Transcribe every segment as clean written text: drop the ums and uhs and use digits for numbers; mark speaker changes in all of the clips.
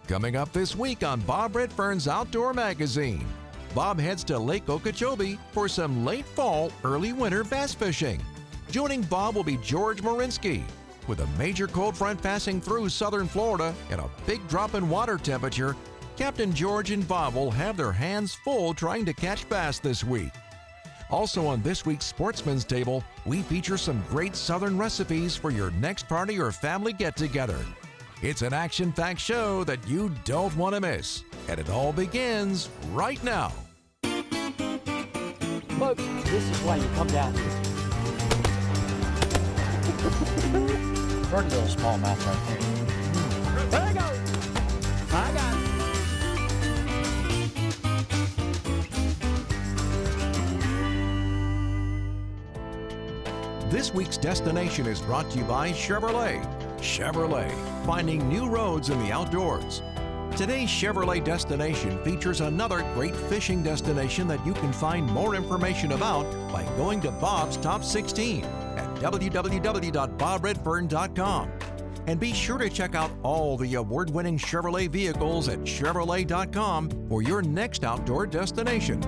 Speaker 1: Coming up this week on Bob Redfern's Outdoor Magazine, Bob heads to Lake Okeechobee for some late fall, early winter bass fishing. Joining Bob will be George Mro. With a major cold front passing through southern Florida and a big drop in water temperature, Captain George and Bob will have their hands full trying to catch bass this week. Also on this week's Sportsman's Table, we feature some great southern recipes for your next party or family get-together. It's an action-packed show that you don't want to miss, and it all begins right now.
Speaker 2: Folks, this is why you come down here. Pretty little smallmouth right there. There you go. I got
Speaker 1: it. This week's destination is brought to you by Chevrolet. Chevrolet, finding new roads in the outdoors. Today's Chevrolet destination features another great fishing destination that you can find more information about by going to Bob's Top 16 at www.bobredfern.com. And be sure to check out all the award-winning Chevrolet vehicles at chevrolet.com for your next outdoor destination.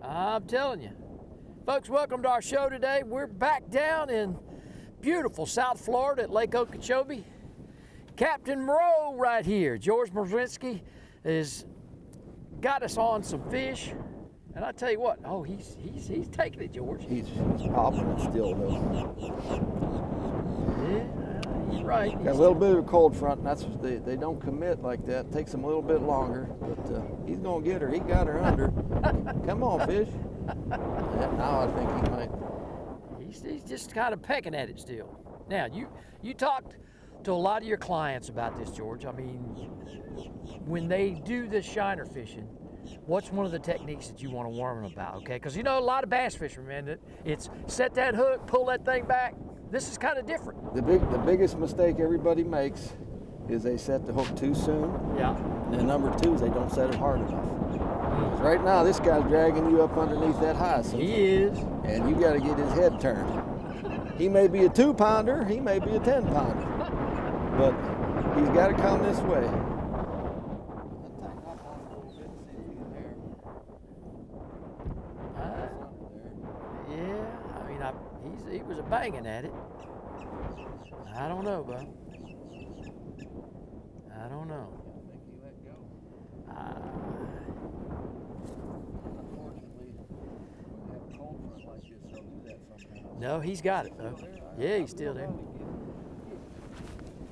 Speaker 2: I'm telling you. Folks, welcome to our show today. We're back down in beautiful South Florida at Lake Okeechobee. Captain Mro right here, George Mro, has got us on some fish. And I tell you what, oh, he's taking it, George.
Speaker 3: He's popping it still, though.
Speaker 2: Yeah, he's right.
Speaker 3: Got a little bit of a cold front, and that's they don't commit like that. It takes them a little bit longer, but he's gonna get her. He got her under. Come on, fish. Now I think he might.
Speaker 2: He's just kind of pecking at it still. Now, you talked to a lot of your clients about this, George. I mean, when they do this shiner fishing, what's one of the techniques that you want to warn them about, okay? Because you know a lot of bass fishermen, that it's set that hook, pull that thing back. This is kind of different.
Speaker 3: The biggest mistake everybody makes is they set the hook too soon.
Speaker 2: Yeah.
Speaker 3: And then number two is they don't set it hard enough. Right now, this guy's dragging you up underneath that hyacinth.
Speaker 2: He is.
Speaker 3: And you got to get his head turned. He may be a 2-pounder, he may be a 10-pounder, but he's got to come this way.
Speaker 2: Yeah, I mean, he was banging at it. I don't know, bud. I don't know. No, he's got it, though. Yeah, he's still there.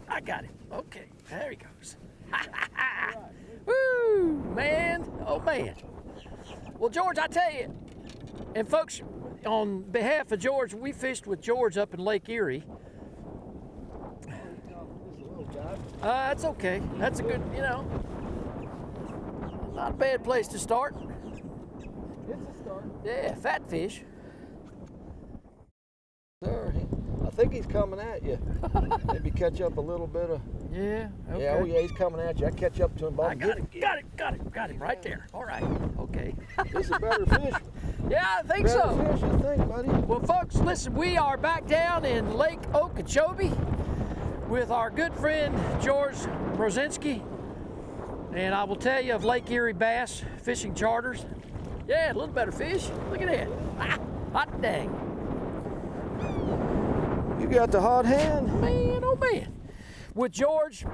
Speaker 2: I got him. Okay, there he goes. Woo, man. Oh, man. Well, George, I tell you, and folks, on behalf of George, we fished with George up in Lake Erie. That's okay. That's a good, not a bad place to start.
Speaker 3: It's a start.
Speaker 2: Yeah, fat fish.
Speaker 3: Sir, I think he's coming at you. Maybe catch up a little bit of
Speaker 2: Yeah, okay.
Speaker 3: Yeah, oh yeah, he's coming at you. I catch up to him, Bob.
Speaker 2: I got him right there. All right, okay.
Speaker 3: This is a better fish.
Speaker 2: Yeah, I think
Speaker 3: Better
Speaker 2: so.
Speaker 3: fish, I think, buddy.
Speaker 2: Well, folks, listen, we are back down in Lake Okeechobee with our good friend George Mro. And I will tell you of Lake Erie bass fishing charters. Yeah, a little better fish. Look at that. Ah, hot dang.
Speaker 3: You got the hot hand.
Speaker 2: Man, oh man. With George,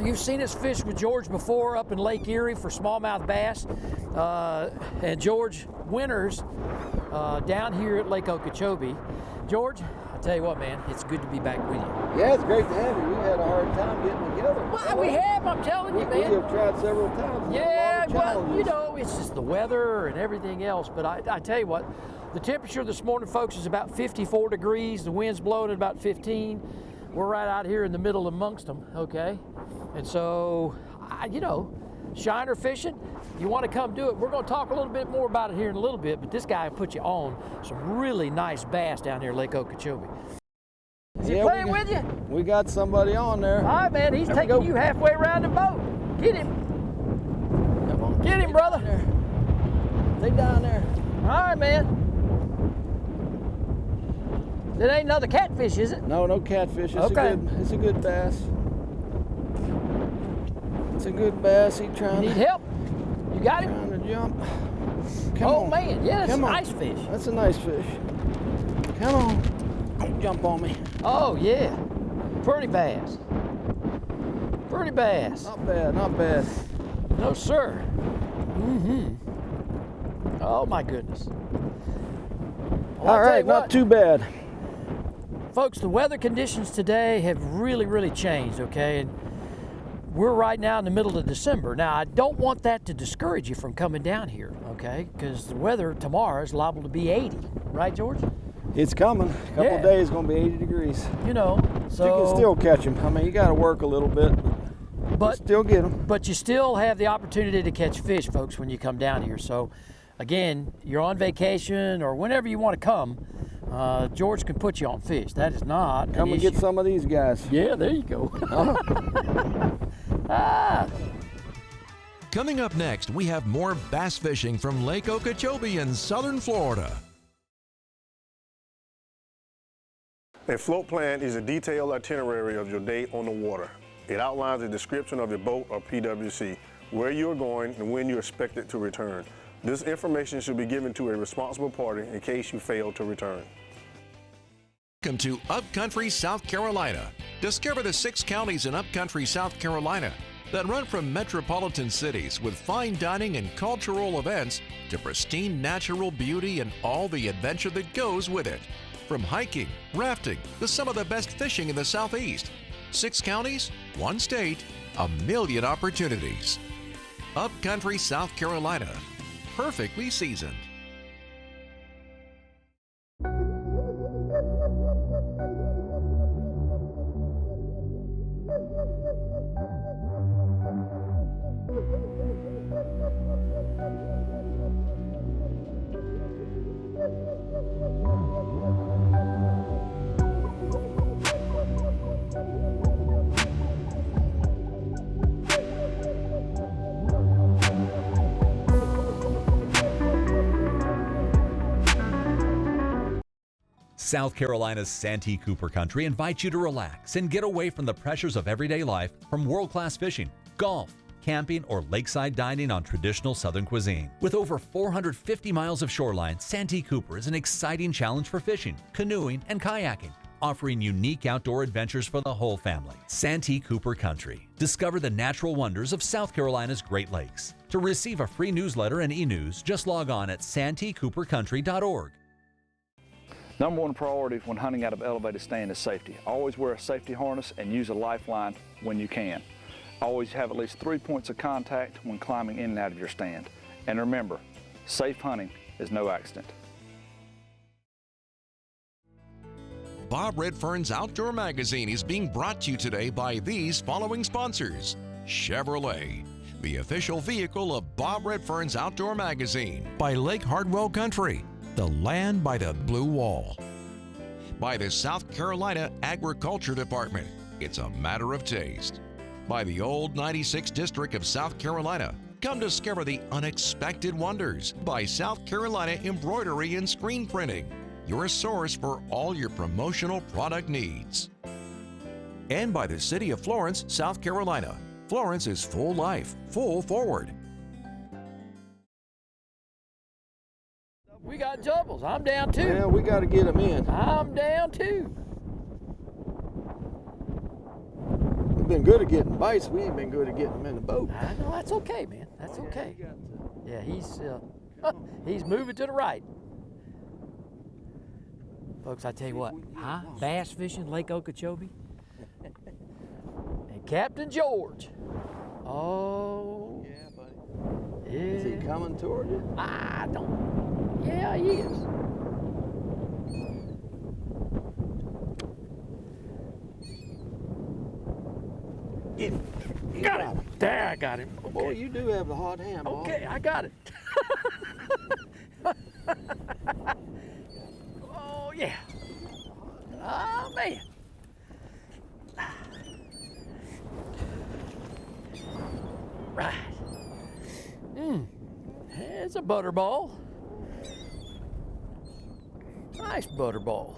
Speaker 2: you've seen us fish with George before up in Lake Erie for smallmouth bass. And George winters down here at Lake Okeechobee. George, I tell you what, man, it's good to be back with you.
Speaker 3: Yeah, it's great to have you. We had a hard time getting together.
Speaker 2: Well, we have, I'm telling you,
Speaker 3: We
Speaker 2: man.
Speaker 3: have tried several times.
Speaker 2: Yeah,
Speaker 3: Had a lot of
Speaker 2: well, you
Speaker 3: challenges.
Speaker 2: know, it's just the weather and everything else. But I tell you what, the temperature this morning, folks, is about 54 degrees. The wind's blowing at about 15. We're right out here in the middle amongst them, okay? And so, you know, shiner fishing, you want to come do it. We're going to talk a little bit more about it here in a little bit, but this guy will put you on some really nice bass down here at Lake Okeechobee. Is he playing with you?
Speaker 3: We got somebody on there.
Speaker 2: All right, man, he's
Speaker 3: There we
Speaker 2: taking
Speaker 3: go.
Speaker 2: you halfway around the boat. Get him.
Speaker 3: Come on.
Speaker 2: Get him, brother.
Speaker 3: Stay down there.
Speaker 2: All right, man. It ain't another catfish, is it?
Speaker 3: No catfish. It's
Speaker 2: Okay.
Speaker 3: It's a good bass. It's a good bass. He
Speaker 2: You
Speaker 3: trying
Speaker 2: need
Speaker 3: to
Speaker 2: help? You got him?
Speaker 3: trying to jump. Come
Speaker 2: Oh,
Speaker 3: on.
Speaker 2: man, yeah, that's a
Speaker 3: Come on.
Speaker 2: nice fish.
Speaker 3: That's a nice fish. Come on. Don't jump on me.
Speaker 2: Oh, yeah. Pretty bass. Pretty bass.
Speaker 3: Not bad, not bad.
Speaker 2: No, sir. Mm-hmm. Oh, my goodness. Well,
Speaker 3: All
Speaker 2: I'll tell
Speaker 3: right,
Speaker 2: you
Speaker 3: not
Speaker 2: what,
Speaker 3: too bad.
Speaker 2: folks, the weather conditions today have really changed, okay? And we're right now in the middle of December. Now, I don't want that to discourage you from coming down here, okay? Because the weather tomorrow is liable to be 80, right, George?
Speaker 3: It's coming. A couple
Speaker 2: Yeah.
Speaker 3: of days gonna be 80 degrees.
Speaker 2: You know, so...
Speaker 3: You can still catch them. I mean, you got to work a little bit, but still get them.
Speaker 2: But you still have the opportunity to catch fish, folks, when you come down here. So, again, you're on vacation or whenever you want to come, George can put you on fish. That is not
Speaker 3: Come
Speaker 2: an
Speaker 3: and
Speaker 2: issue.
Speaker 3: get some of these guys.
Speaker 2: Yeah, there you go.
Speaker 1: Coming up next, we have more bass fishing from Lake Okeechobee in southern Florida.
Speaker 4: A float plan is a detailed itinerary of your day on the water. It outlines a description of your boat or PWC, where you are going and when you are expected to return. This information should be given to a responsible party in case you fail to return.
Speaker 1: Welcome to Upcountry, South Carolina. Discover the 6 counties in Upcountry, South Carolina that run from metropolitan cities with fine dining and cultural events to pristine natural beauty and all the adventure that goes with it. From hiking, rafting, to some of the best fishing in the Southeast. 6 counties, 1 state, a million opportunities. Upcountry, South Carolina. Perfectly seasoned.
Speaker 5: South Carolina's Santee Cooper Country invites you to relax and get away from the pressures of everyday life from world-class fishing, golf, camping, or lakeside dining on traditional Southern cuisine. With over 450 miles of shoreline, Santee Cooper is an exciting challenge for fishing, canoeing, and kayaking, offering unique outdoor adventures for the whole family. Santee Cooper Country. Discover the natural wonders of South Carolina's Great Lakes. To receive a free newsletter and e-news, just log on at santeecoopercountry.org.
Speaker 6: Number one priority when hunting out of elevated stand is safety. Always wear a safety harness and use a lifeline when you can. Always have at least 3 points of contact when climbing in and out of your stand. And remember, safe hunting is no accident.
Speaker 1: Bob Redfern's Outdoor Magazine is being brought to you today by these following sponsors. Chevrolet, the official vehicle of Bob Redfern's Outdoor Magazine. By Lake Hardwell Country, the land by the blue wall. By the South Carolina Agriculture Department, It's a matter of taste. By the old 96th District of South Carolina, come discover the unexpected wonders by South Carolina Embroidery and Screen Printing, your source for all your promotional product needs. And by the City of Florence, South Carolina. Florence is full life, full forward.
Speaker 2: We got doubles. I'm down too.
Speaker 3: Yeah, we got to get them in.
Speaker 2: I'm down too.
Speaker 3: We've been good at getting bites. We ain't been good at getting them in the boat.
Speaker 2: I know, that's okay, man. That's okay. Yeah, he's moving to the right. Folks, I tell you what, bass fishing Lake Okeechobee. And Captain George. Oh.
Speaker 3: Yeah, buddy.
Speaker 2: Yeah.
Speaker 3: Is he coming toward you?
Speaker 2: I don't. Yeah, he is. Got him. There, I got him. Okay.
Speaker 3: Boy, you do have the hot hand, Bob.
Speaker 2: Okay, I got it. Oh, yeah. Oh, man. Right. It's a butterball. Nice butterball.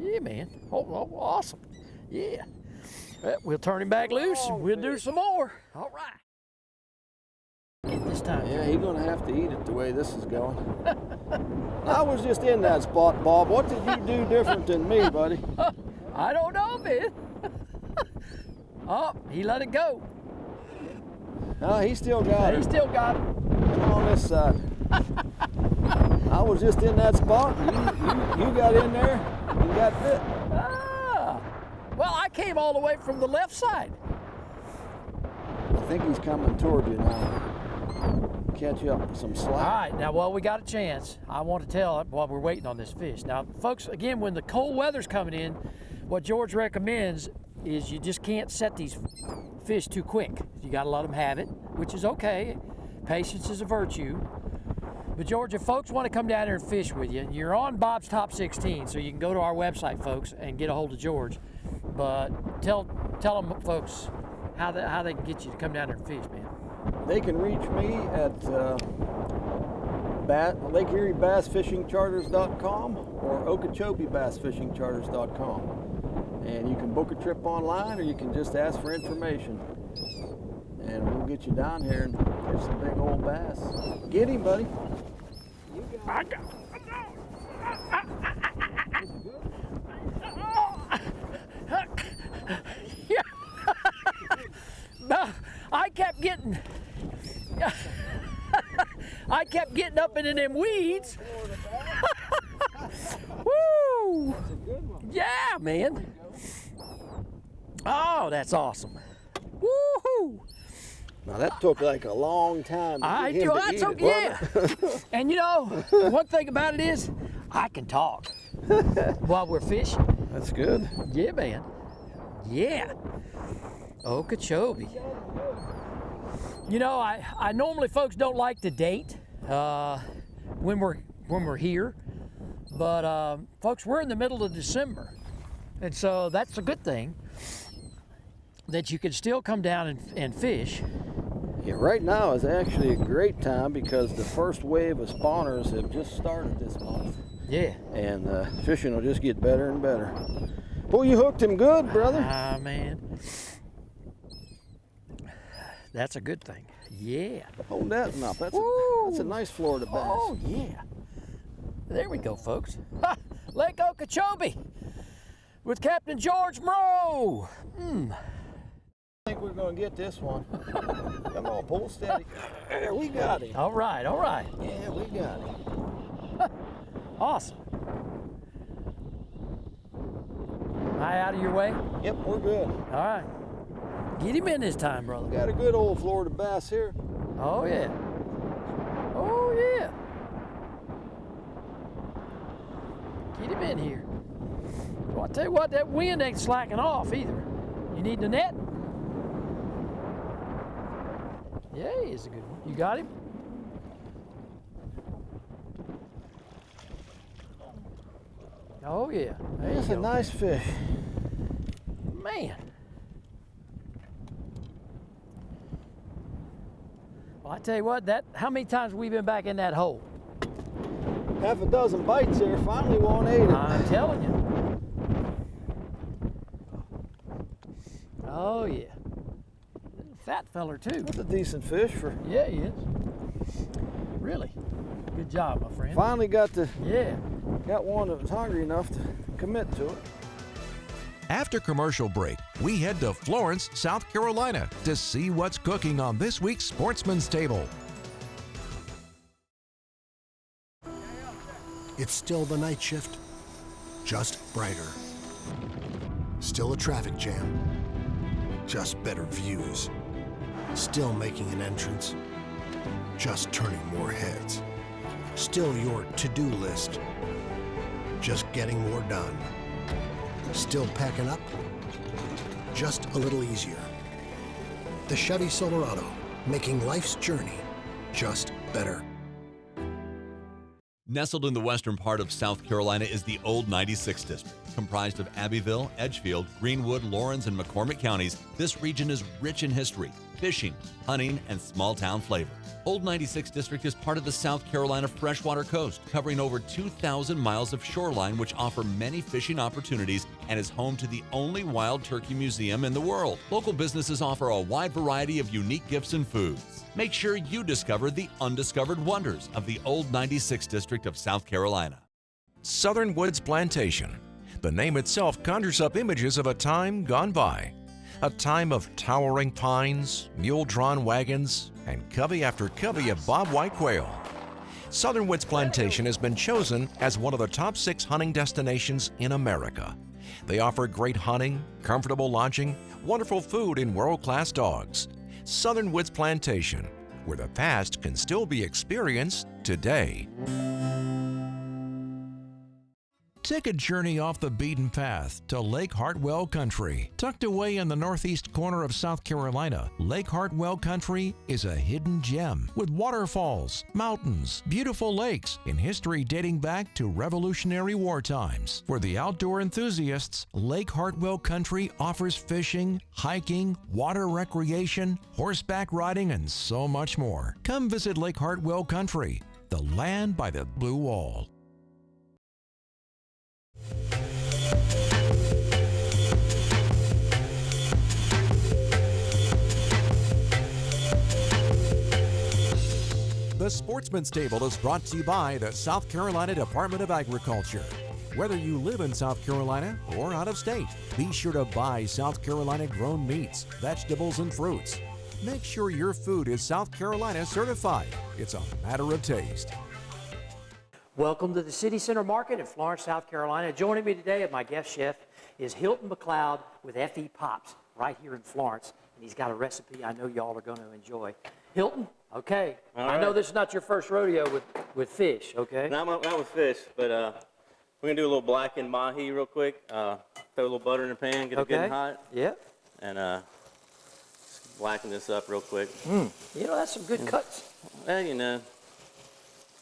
Speaker 2: Yeah, man. Oh, awesome. Yeah. We'll turn him back loose and we'll do some more. All right. This time.
Speaker 3: Yeah, he's gonna have to eat it the way this is going. I was just in that spot, Bob. What did you do different than me, buddy?
Speaker 2: I don't know, man. Oh, he let it go.
Speaker 3: No, he still got
Speaker 2: He
Speaker 3: it.
Speaker 2: still got it.
Speaker 3: Come on this side. I was just in that spot. You got in there and got bit.
Speaker 2: Ah. Well, I came all the way from the left side.
Speaker 3: I think he's coming toward you now. Catch you up with some slack.
Speaker 2: All right, now, well, we got a chance. I want to tell it while we're waiting on this fish. Now, folks, again, when the cold weather's coming in, what George recommends is you just can't set these fish too quick. You got to let them have it, which is okay. Patience is a virtue. But George, if folks want to come down here and fish with you, you're on Bob's Top 16, so you can go to our website, folks, and get a hold of George. But tell them, folks, how they can get you to come down there and fish, man.
Speaker 3: They can reach me at Lake Erie BassFishingCharters.com or Okeechobee BassFishingCharters.com. And you can book a trip online or you can just ask for information. And we'll get you down here and catch some big old bass. Get him, buddy. You got him.
Speaker 2: I kept getting up into them weeds. Woo! Yeah, man. Oh, that's awesome. Woohoo!
Speaker 3: Now that took like a long time to get him to eat it,
Speaker 2: yeah.
Speaker 3: wasn't it?
Speaker 2: And you know, one thing about it is, I can talk while we're fishing.
Speaker 3: That's good.
Speaker 2: Yeah, man. Yeah. Okeechobee. You know, I normally, folks, don't like to date when we're here, but folks, we're in the middle of December, and so that's a good thing that you can still come down and fish.
Speaker 3: Yeah, right now is actually a great time because the first wave of spawners have just started this month.
Speaker 2: Yeah.
Speaker 3: And fishing will just get better and better. Boy, you hooked him good, brother.
Speaker 2: Ah, man. That's a good thing. Yeah.
Speaker 3: Hold that up. That's a nice Florida bass.
Speaker 2: Oh, yeah. There we go, folks. Ha! Lake Okeechobee with Captain George Mro.
Speaker 3: I think we're going to get this one. Come on, pull steady. There, we got him.
Speaker 2: All right, all right.
Speaker 3: Yeah, we got him.
Speaker 2: Awesome. Am I out of your way?
Speaker 3: Yep, we're good.
Speaker 2: All right. Get him in this time, brother.
Speaker 3: Got a good old Florida bass here.
Speaker 2: Oh, yeah. Oh, yeah. Get him in here. Well, I tell you what, that wind ain't slacking off either. You need the net? Yeah, he's a good one. You got him? Oh, yeah. There
Speaker 3: That's
Speaker 2: you
Speaker 3: a
Speaker 2: go.
Speaker 3: nice fish.
Speaker 2: Man. tell you what, how many times have we been back in that hole?
Speaker 3: Half a dozen bites there, finally one ate it.
Speaker 2: I'm telling you. Oh yeah. Fat feller too.
Speaker 3: That's a decent fish for.
Speaker 2: Yeah, he is. Really. Good job, my friend.
Speaker 3: Finally got one that was hungry enough to commit to it.
Speaker 1: After commercial break, we head to Florence, South Carolina to see what's cooking on this week's Sportsman's Table.
Speaker 7: It's still the night shift, just brighter. Still a traffic jam, just better views. Still making an entrance, just turning more heads. Still your to-do list, just getting more done. Still packing up, just a little easier. The Chevy Silverado, making life's journey just better.
Speaker 5: Nestled in the western part of South Carolina is the Old 96 District. Comprised of Abbeville, Edgefield, Greenwood, Laurens, and McCormick counties, this region is rich in history, fishing, hunting, and small-town flavor. Old 96 District is part of the South Carolina freshwater coast, covering over 2,000 miles of shoreline, which offer many fishing opportunities and is home to the only wild turkey museum in the world. Local businesses offer a wide variety of unique gifts and foods. Make sure you discover the undiscovered wonders of the Old 96 District of South Carolina.
Speaker 1: Southern Woods Plantation. The name itself conjures up images of a time gone by. A time of towering pines, mule-drawn wagons, and covey after covey of bobwhite quail. Southern Woods Plantation has been chosen as one of the top 6 hunting destinations in America. They offer great hunting, comfortable lodging, wonderful food, and world-class dogs. Southern Woods Plantation, where the past can still be experienced today. Take a journey off the beaten path to Lake Hartwell Country. Tucked away in the northeast corner of South Carolina, Lake Hartwell Country is a hidden gem with waterfalls, mountains, beautiful lakes, and history dating back to Revolutionary War times. For the outdoor enthusiasts, Lake Hartwell Country offers fishing, hiking, water recreation, horseback riding, and so much more. Come visit Lake Hartwell Country, the land by the blue wall. The Sportsman's Table is brought to you by the South Carolina Department of Agriculture. Whether you live in South Carolina or out of state, be sure to buy South Carolina grown meats, vegetables, and fruits. Make sure your food is South Carolina certified. It's a matter of taste.
Speaker 2: Welcome to the City Center Market in Florence, South Carolina. Joining me today, my guest chef, is Hilton McLeod with F.E. Pops right here in Florence. And he's got a recipe I know y'all are going to enjoy. Hilton, okay. I know this is not your first rodeo with fish, okay?
Speaker 8: Not with fish, but we're going to do a little blackened mahi real quick. Throw a little butter in the pan, get it good and hot.
Speaker 2: Yep.
Speaker 8: And blacken this up real quick.
Speaker 2: You know, that's some good cuts.
Speaker 8: Well, you know,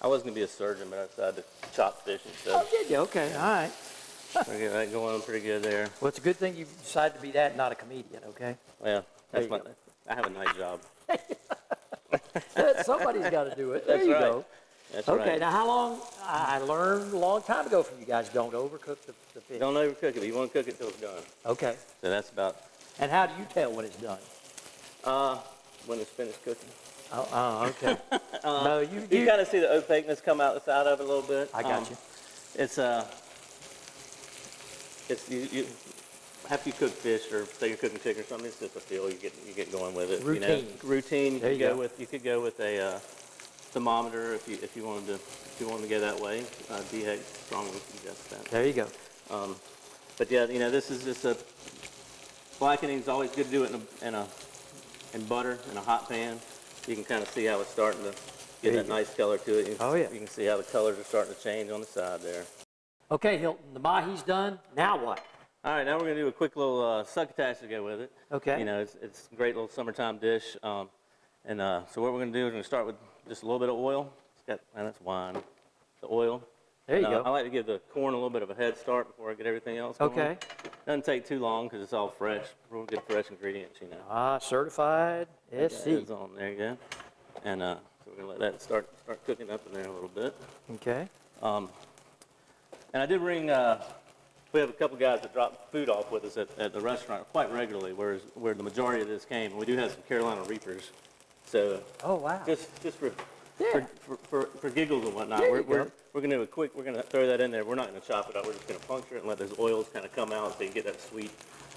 Speaker 8: I was going to be a surgeon, but I decided to chop fish instead.
Speaker 2: Oh, did you? Okay, all right.
Speaker 8: We'll get that going pretty good there.
Speaker 2: Well, it's a good thing you decided to be that, not a comedian, okay?
Speaker 8: Well, I have a night job.
Speaker 2: Somebody's got to do it. There you go.
Speaker 8: That's
Speaker 2: okay,
Speaker 8: right.
Speaker 2: now how long, I learned a long time ago from you guys, don't overcook the fish.
Speaker 8: Don't overcook it. You want to cook it till it's done.
Speaker 2: Okay.
Speaker 8: So that's about...
Speaker 2: And how do you tell when it's done?
Speaker 8: When it's finished cooking.
Speaker 2: Okay. No,
Speaker 8: you kind of see the opaqueness come out the side of it a little bit.
Speaker 2: I got you.
Speaker 8: You after you cook fish or say you're cooking chicken or something, it's just a feel you get going with it.
Speaker 2: Routine.
Speaker 8: You know? Routine.
Speaker 2: There you go.
Speaker 8: You could go with a thermometer if you wanted to go that way. DHEC strongly suggests that.
Speaker 2: There you go.
Speaker 8: But yeah, you know, this is just a blackening is always good to do it in butter in a hot pan. You can kind of see how it's starting to get that nice color to it. You can see how the colors are starting to change on the side there.
Speaker 2: Okay, Hilton, the mahi's done. Now what?
Speaker 8: All right, now we're going to do a quick little succotash to go with it.
Speaker 2: Okay.
Speaker 8: You know, it's a great little summertime dish. So what we're going to do is we're going to start with just a little bit of oil. That's wine. The oil.
Speaker 2: There you go.
Speaker 8: I like to give the corn a little bit of a head start before I get everything else going.
Speaker 2: Okay.
Speaker 8: Doesn't take too long because it's all fresh. Real good fresh ingredients, you know.
Speaker 2: Certified SC.
Speaker 8: It's on. There you go. And so we're gonna let that start cooking up in there a little bit.
Speaker 2: Okay.
Speaker 8: And I did bring, we have a couple guys that drop food off with us at the restaurant quite regularly, where the majority of this came. We do have some Carolina Reapers. So
Speaker 2: Oh, wow.
Speaker 8: just for,
Speaker 2: Yeah.
Speaker 8: for giggles and whatnot,
Speaker 2: There
Speaker 8: we're
Speaker 2: you go.
Speaker 8: gonna do we're gonna throw that in there. We're not gonna chop it up. We're just gonna puncture it and let those oils kind of come out so you get that sweet,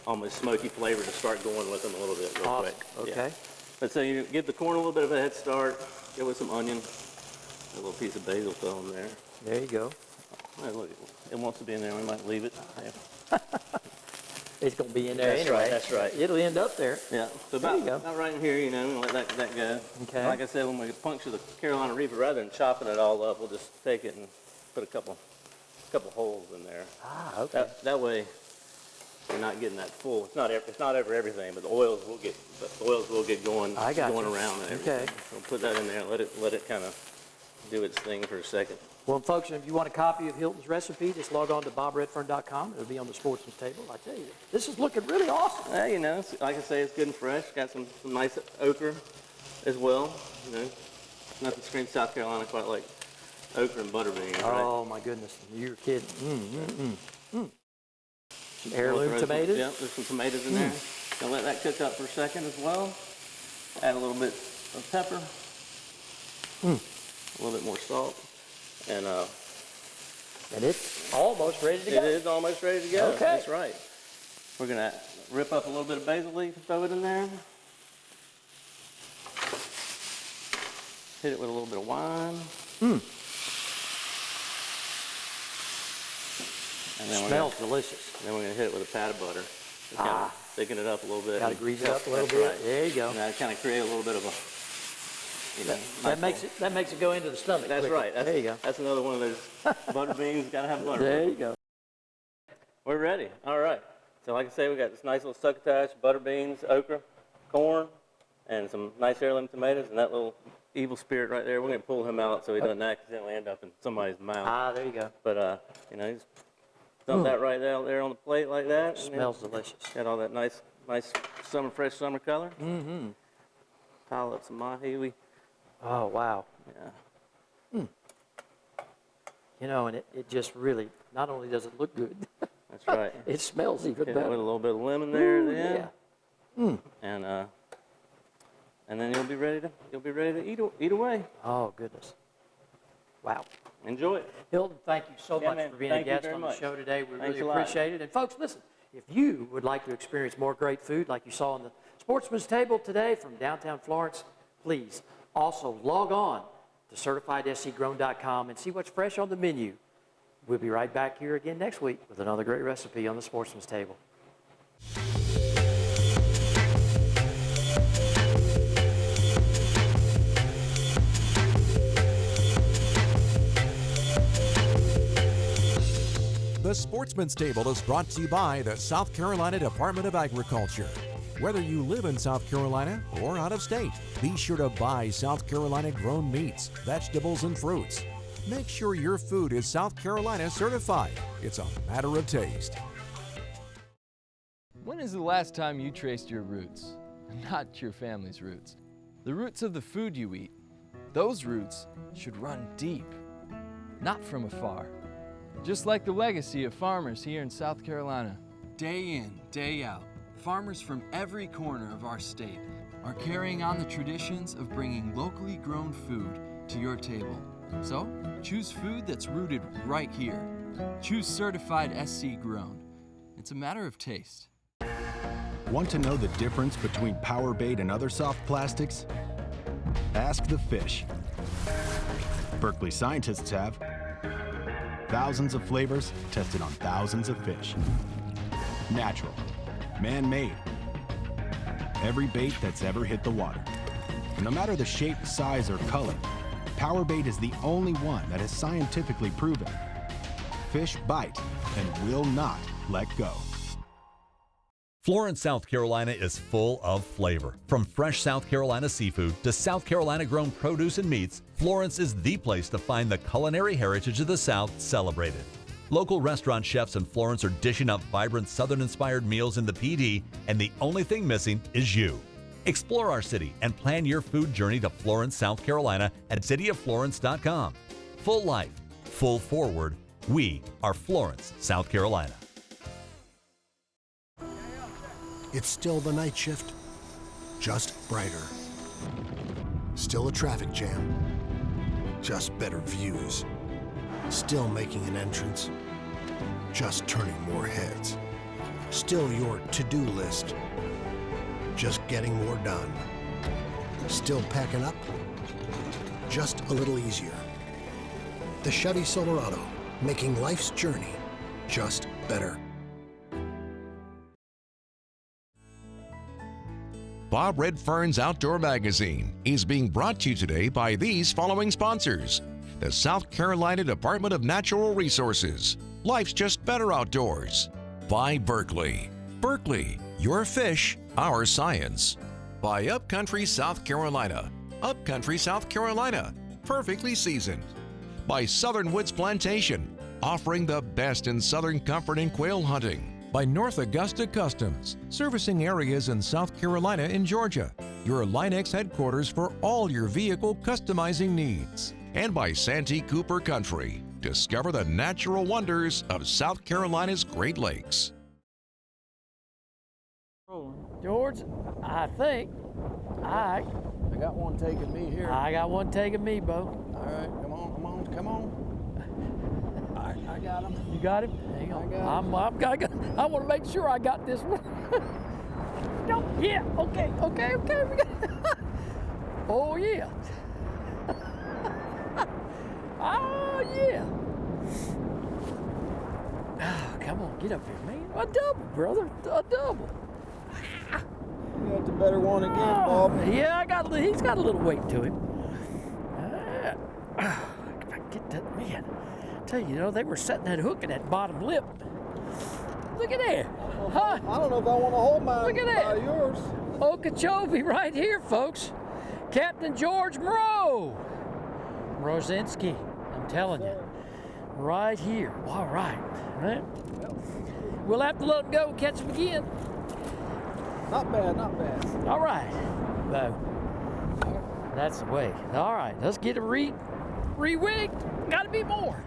Speaker 8: almost smoky flavor to start going with them a little bit real
Speaker 2: Awesome.
Speaker 8: quick.
Speaker 2: Okay.
Speaker 8: Yeah. But so you give the corn a little bit of a head start. Get with some onion, a little piece of basil throw in there.
Speaker 2: There you go.
Speaker 8: Hey, look, it wants to be in there. We might leave it. Yeah.
Speaker 2: It's going to be in there
Speaker 8: That's
Speaker 2: anyway.
Speaker 8: right, that's right.
Speaker 2: It'll end up there.
Speaker 8: Yeah, so
Speaker 2: There you go.
Speaker 8: about right in here, you know, let that go.
Speaker 2: Okay.
Speaker 8: Like I said, when we puncture the Carolina Reaper, rather than chopping it all up, we'll just take it and put a couple holes in there.
Speaker 2: Ah, okay.
Speaker 8: That way, you're not getting that full. It's not ever everything, but the oils will get going,
Speaker 2: I got
Speaker 8: going
Speaker 2: you.
Speaker 8: around and everything.
Speaker 2: Okay.
Speaker 8: So put that in there and let it kind of do its thing for a second.
Speaker 2: Well, folks, if you want a copy of Hilton's recipe, just log on to BobRedfern.com. It'll be on the Sportsman's Table. I tell you, this is looking really awesome.
Speaker 8: Yeah, you know, like I say, it's good and fresh. Got some nice okra as well. You know, nothing screams South Carolina quite like okra and butter beans, right?
Speaker 2: Oh, my goodness. You're kidding. Some heirloom tomatoes.
Speaker 8: Yeah, there's some tomatoes in there. Gonna let that cook up for a second as well. Add a little bit of pepper. A little bit more salt. And
Speaker 2: it's almost ready to go.
Speaker 8: It is almost ready to go.
Speaker 2: Okay.
Speaker 8: That's right. We're gonna rip up a little bit of basil leaf and throw it in there. Hit it with a little bit of wine. And then
Speaker 2: Smells delicious.
Speaker 8: Then we're gonna hit it with a pat of butter. Just kind of thicken it up a little bit.
Speaker 2: Got to grease it up a little
Speaker 8: That's
Speaker 2: bit.
Speaker 8: right.
Speaker 2: There you go.
Speaker 8: And that kind of create a little bit of a, you know,
Speaker 2: That
Speaker 8: nice
Speaker 2: makes it go into the stomach.
Speaker 8: That's
Speaker 2: quicker.
Speaker 8: right.
Speaker 2: There you go.
Speaker 8: That's another one of those butter beans. Got to have butter.
Speaker 2: There you go.
Speaker 8: We're ready. All right. So like I say, we got this nice little succotash, butter beans, okra, corn, and some nice heirloom tomatoes, and that little evil spirit right there. We're going to pull him out so he doesn't accidentally end up in somebody's mouth.
Speaker 2: Ah, there you go.
Speaker 8: But, you know, just dump that right out there on the plate like that.
Speaker 2: Smells delicious.
Speaker 8: Got all that nice fresh summer color. Mm-hmm. Pile up some mahi.
Speaker 2: Oh, wow.
Speaker 8: Yeah.
Speaker 2: You know, and it just really, not only does it look good,
Speaker 8: That's right.
Speaker 2: it smells even
Speaker 8: Hit it
Speaker 2: better.
Speaker 8: with a little bit of lemon there,
Speaker 2: Yeah.
Speaker 8: And then you'll be ready to eat away.
Speaker 2: Oh, goodness. Wow.
Speaker 8: Enjoy it.
Speaker 2: Hilton, thank you so much
Speaker 8: man.
Speaker 2: for being a
Speaker 8: Thank you
Speaker 2: guest
Speaker 8: very
Speaker 2: on the
Speaker 8: much.
Speaker 2: show today. We
Speaker 8: Thanks
Speaker 2: really
Speaker 8: a lot.
Speaker 2: appreciate it. And folks, listen, if you would like to experience more great food like you saw on the Sportsman's Table today from downtown Florence, please also log on to CertifiedSCGrown.com and see what's fresh on the menu. We'll be right back here again next week with another great recipe on the Sportsman's Table.
Speaker 1: The Sportsman's Table is brought to you by the South Carolina Department of Agriculture. Whether you live in South Carolina or out of state, be sure to buy South Carolina grown meats, vegetables, and fruits. Make sure your food is South Carolina certified. It's a matter of taste.
Speaker 9: When is the last time you traced your roots? Not your family's roots. The roots of the food you eat. Those roots should run deep, not from afar. Just like the legacy of farmers here in South Carolina.
Speaker 10: Day in, day out, farmers from every corner of our state are carrying on the traditions of bringing locally grown food to your table. So, choose food that's rooted right here. Choose certified SC Grown. It's a matter of taste.
Speaker 11: Want to know the difference between power bait and other soft plastics? Ask the fish. Berkeley scientists have. Thousands of flavors tested on thousands of fish. Natural, man-made. Every bait that's ever hit the water. And no matter the shape, size, or color, power bait is the only one that is scientifically proven. Fish bite and will not let go.
Speaker 5: Florence, South Carolina is full of flavor. From fresh South Carolina seafood to South Carolina grown produce and meats, Florence is the place to find the culinary heritage of the South celebrated. Local restaurant chefs in Florence are dishing up vibrant Southern-inspired meals in the PD, and the only thing missing is you. Explore our city and plan your food journey to Florence, South Carolina at cityoflorence.com. Full life, full forward. We are Florence, South Carolina.
Speaker 7: It's still the night shift, just brighter. Still a traffic jam, just better views. Still making an entrance, just turning more heads. Still your to-do list, just getting more done. Still packing up, just a little easier. The Chevy Silverado, making life's journey just better.
Speaker 1: Bob Redfern's Outdoor Magazine is being brought to you today by these following sponsors: the South Carolina Department of Natural Resources, Life's Just Better Outdoors; by Berkeley. Berkeley, your fish, our science. By Upcountry South Carolina. Upcountry South Carolina, perfectly seasoned. By Southern Woods Plantation, offering the best in southern comfort in quail hunting. By North Augusta Customs, servicing areas in South Carolina and Georgia, your Linex headquarters for all your vehicle customizing needs. And by Santee Cooper Country, discover the natural wonders of South Carolina's Great Lakes.
Speaker 2: George, I think I
Speaker 3: got one taking me here.
Speaker 2: I got one taking me, Bo.
Speaker 3: All right, come on. I got him.
Speaker 2: You got him? Hang on. I want to make sure I got this one. Go. Yeah. Okay. Oh yeah. Oh yeah. Oh, come on, get up here, man. A double, brother. A double.
Speaker 3: You got the better one again, Bob.
Speaker 2: Yeah, he's got a little weight to him. If I get that, man. I tell you, they were setting that hook in that bottom lip. Look at there.
Speaker 3: I don't know if I want to hold mine.
Speaker 2: Look at that.
Speaker 3: Yours.
Speaker 2: Okeechobee right here, folks. Captain George Mro. Mrozinski, I'm telling you. Right here. All right. We'll have to let him go and catch him again.
Speaker 3: Not bad.
Speaker 2: All right. Bo. That's the way. All right, let's get it re-wigged. Gotta be more.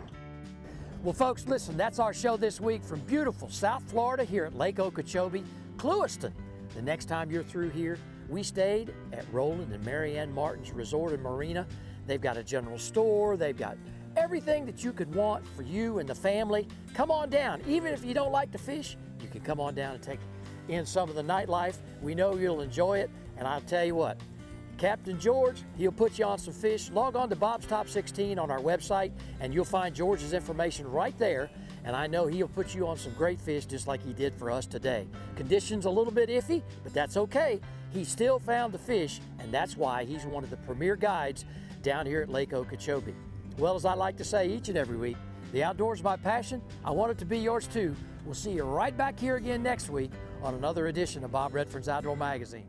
Speaker 2: Well, folks, listen, that's our show this week from beautiful South Florida here at Lake Okeechobee, Clewiston. The next time you're through here, we stayed at Roland and Marianne Martin's Resort and Marina. They've got a general store. They've got everything that you could want for you and the family. Come on down. Even if you don't like to fish, you can come on down and take in some of the nightlife. We know you'll enjoy it, and I'll tell you what, Captain George, he'll put you on some fish. Log on to Bob's Top 16 on our website, and you'll find George's information right there. And I know he'll put you on some great fish just like he did for us today. Conditions a little bit iffy, but that's okay. He still found the fish, and that's why he's one of the premier guides down here at Lake Okeechobee. Well, as I like to say each and every week, the outdoors is my passion. I want it to be yours too. We'll see you right back here again next week on another edition of Bob Redfern's Outdoor Magazine.